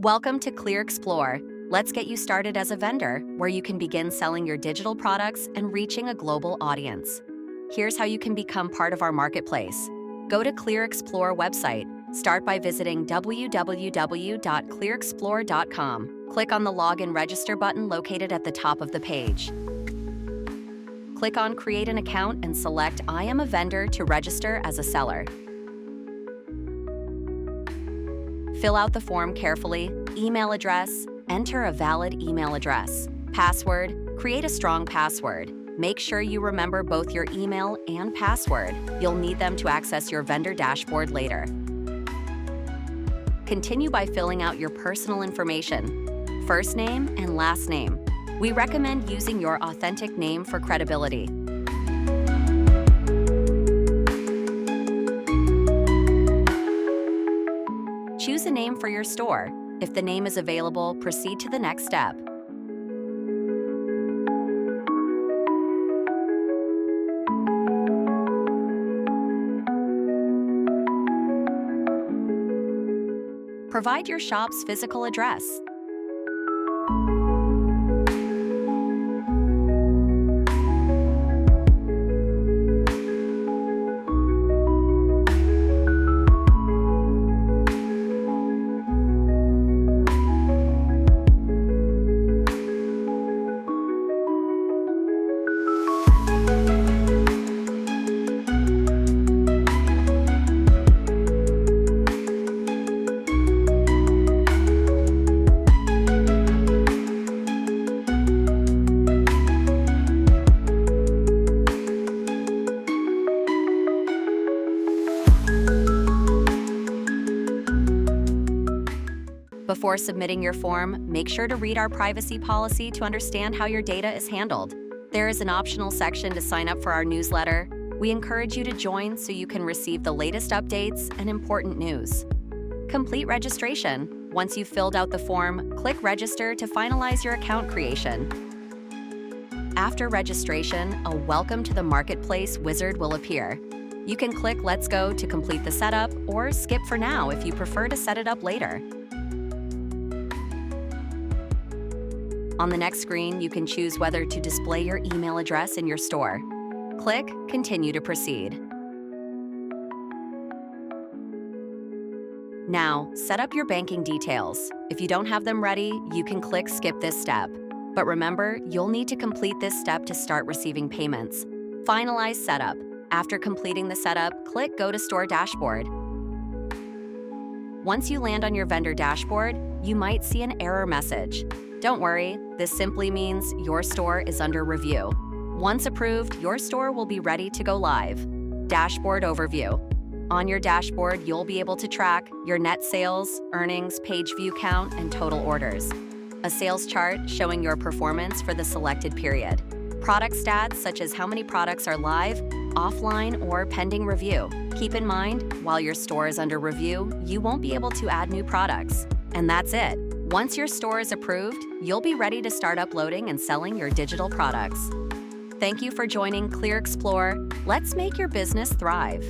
Welcome to Clrxplore. Let's get you started as a vendor, where you can begin selling your digital products and reaching a global audience. Here's how you can become part of our marketplace. Go to Clrxplore website. Start by visiting www.clrxplore.com. Click on the Login Register button located at the top of the page. Click on Create an Account and select I am a vendor to register as a seller. Fill out the form carefully. Email address, enter a valid email address. Password, create a strong password. Make sure you remember both your email and password. You'll need them to access your vendor dashboard later. Continue by filling out your personal information, first name and last name. We recommend using your authentic name for credibility. Choose a name for your store. If the name is available, proceed to the next step. Provide your shop's physical address. Before submitting your form, make sure to read our privacy policy to understand how your data is handled. There is an optional section to sign up for our newsletter. We encourage you to join so you can receive the latest updates and important news. Complete registration. Once you've filled out the form, click Register to finalize your account creation. After registration, a Welcome to the Marketplace wizard will appear. You can click Let's Go to complete the setup, or skip for now if you prefer to set it up later. On the next screen, you can choose whether to display your email address in your store. Click Continue to proceed. Now, set up your banking details. If you don't have them ready, you can click Skip this step. But remember, you'll need to complete this step to start receiving payments. Finalize setup. After completing the setup, click Go to Store Dashboard. Once you land on your vendor dashboard, you might see an error message. Don't worry, this simply means your store is under review. Once approved, your store will be ready to go live. Dashboard overview. On your dashboard, you'll be able to track your net sales, earnings, page view count, and total orders. A sales chart showing your performance for the selected period. Product stats such as how many products are live, offline, or pending review. Keep in mind, while your store is under review, you won't be able to add new products. And that's it. Once your store is approved, you'll be ready to start uploading and selling your digital products. Thank you for joining Clrxplore. Let's make your business thrive.